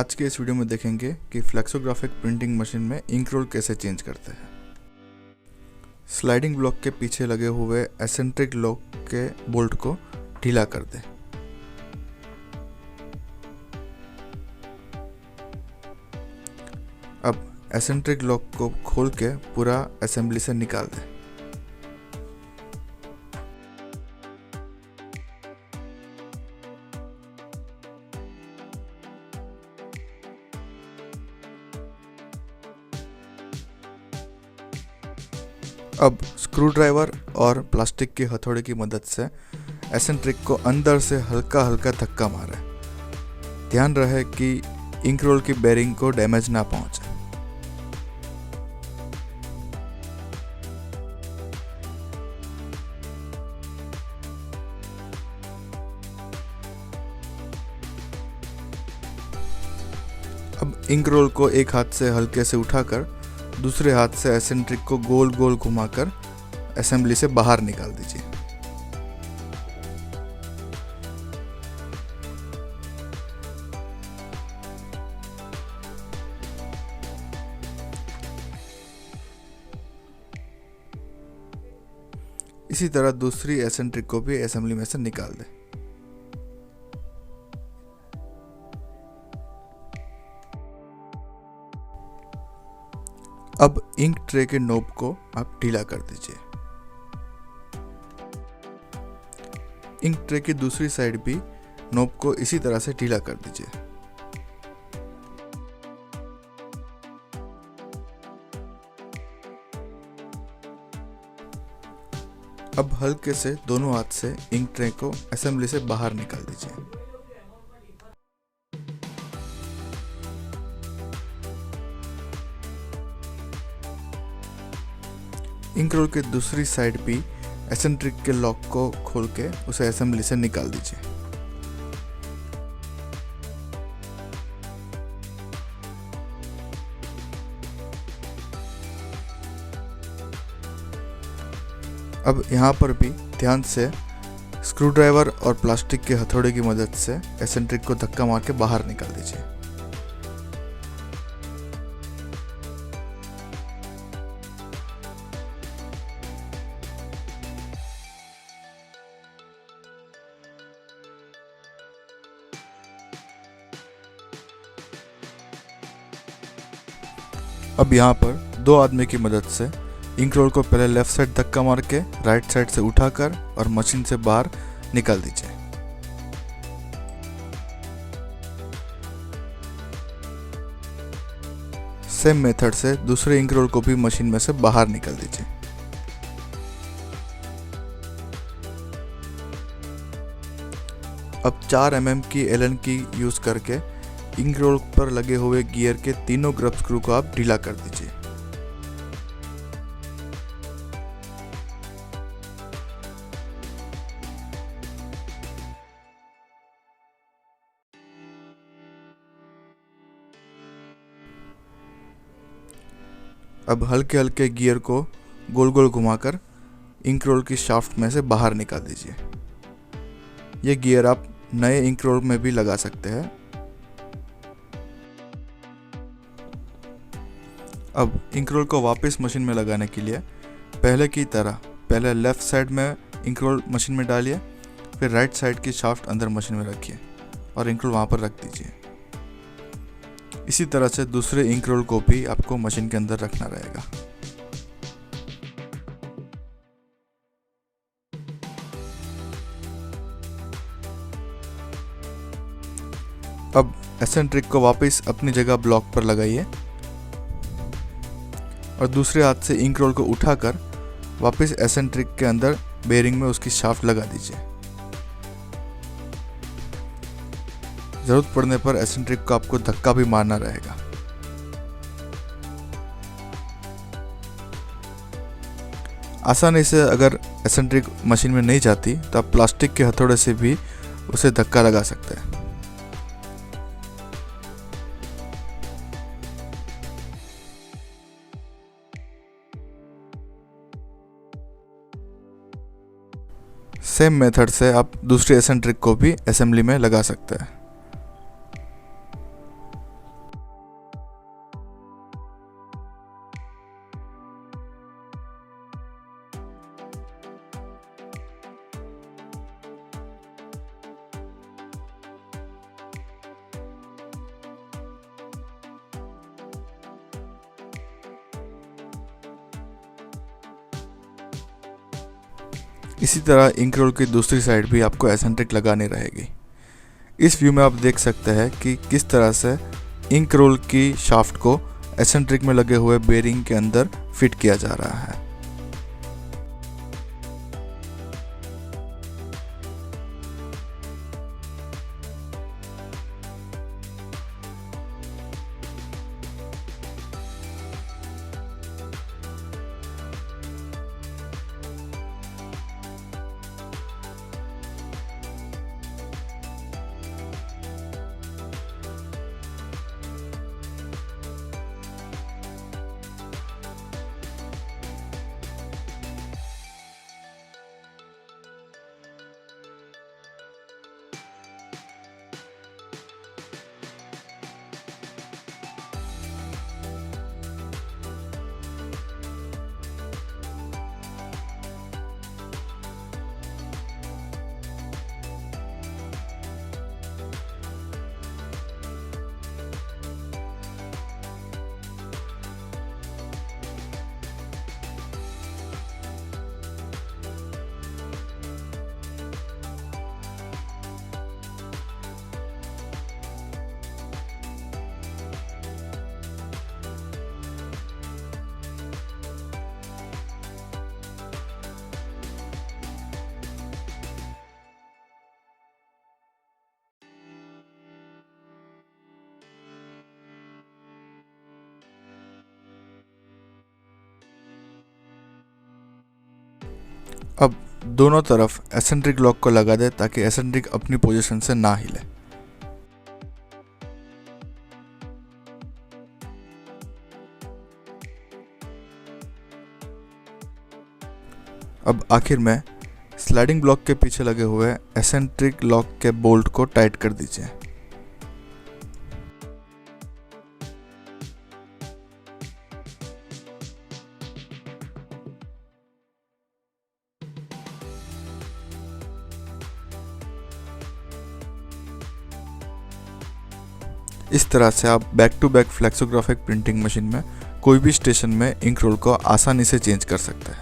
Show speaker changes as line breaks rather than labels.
आज के इस वीडियो में देखेंगे कि फ्लेक्सोग्राफिक प्रिंटिंग मशीन में इंक रोल कैसे चेंज करते हैं। स्लाइडिंग ब्लॉक के पीछे लगे हुए एसेंट्रिक लॉक के बोल्ट को ढीला कर दें। अब एसेंट्रिक लॉक को खोल के पूरा असेंबली से निकाल दें। अब स्क्रू ड्राइवर और प्लास्टिक की हथौड़े की मदद से एसेंट्रिक को अंदर से हल्का हल्का धक्का मारें। ध्यान रहे कि इंक रोल की बेरिंग को डैमेज ना पहुंचे। अब इंक रोल को एक हाथ से हल्के से उठाकर दूसरे हाथ से एसेंट्रिक को गोल गोल घुमाकर असेंबली से बाहर निकाल दीजिए। इसी तरह दूसरी एसेंट्रिक को भी असेंबली में से निकाल दें। अब इंक ट्रे के नोब को आप ढीला कर दीजिए। इंक ट्रे की दूसरी साइड भी नोब को इसी तरह से ढीला कर दीजिए। अब हल्के से दोनों हाथ से इंक ट्रे को असेंबली से बाहर निकाल दीजिए। इंक रोल के दूसरी साइड भी एसेंट्रिक के लॉक को खोल के उसे असेंबली से निकाल दीजिए। अब यहाँ पर भी ध्यान से स्क्रू ड्राइवर और प्लास्टिक के हथौड़े की मदद से एसेंट्रिक को धक्का मार के बाहर निकाल दीजिए। अब यहाँ पर दो आदमी की मदद से इंक रोल को पहले लेफ्ट साइड धक्का मार के राइट साइड से उठाकर और मशीन से बाहर निकाल दीजिए। सेम मेथड से दूसरे इंक रोल को भी मशीन में से बाहर निकाल दीजिए। अब 4 mm की एलन की यूज करके इंक रोल पर लगे हुए गियर के तीनों ग्रब स्क्रू को आप ढीला कर दीजिए। अब हल्के हल्के गियर को गोल गोल घुमाकर इंक रोल की शाफ्ट में से बाहर निकाल दीजिए। ये गियर आप नए इंक रोल में भी लगा सकते हैं। अब इंक रोल को वापस मशीन में लगाने के लिए पहले की तरह पहले लेफ्ट साइड में इंक रोल मशीन में डालिए, फिर राइट साइड की शाफ्ट अंदर मशीन में रखिए और इंक रोल वहाँ पर रख दीजिए। इसी तरह से दूसरे इंक रोल को भी आपको मशीन के अंदर रखना रहेगा। अब एसेंट्रिक को वापस अपनी जगह ब्लॉक पर लगाइए और दूसरे हाथ से इंक रोल को उठाकर वापस एसेंट्रिक के अंदर बेरिंग में उसकी शाफ्ट लगा दीजिए। जरूरत पड़ने पर एसेंट्रिक को आपको धक्का भी मारना रहेगा। आसानी से अगर एसेंट्रिक मशीन में नहीं जाती तो आप प्लास्टिक के हथौड़े से भी उसे धक्का लगा सकते हैं। सेम मेथड से आप दूसरी एसेंट्रिक को भी असेंबली में लगा सकते हैं। इसी तरह इंक रोल की दूसरी साइड भी आपको एसेंट्रिक लगानी रहेगी। इस व्यू में आप देख सकते हैं कि किस तरह से इंक रोल की शाफ्ट को एसेंट्रिक में लगे हुए बेरिंग के अंदर फिट किया जा रहा है। अब दोनों तरफ एसेंट्रिक लॉक को लगा दे ताकि एसेंट्रिक अपनी पोजीशन से ना हिले। अब आखिर में स्लाइडिंग ब्लॉक के पीछे लगे हुए एसेंट्रिक लॉक के बोल्ट को टाइट कर दीजिए। इस तरह से आप back to back flexographic printing machine में कोई भी स्टेशन में इंक रोल को आसानी से चेंज कर सकते हैं।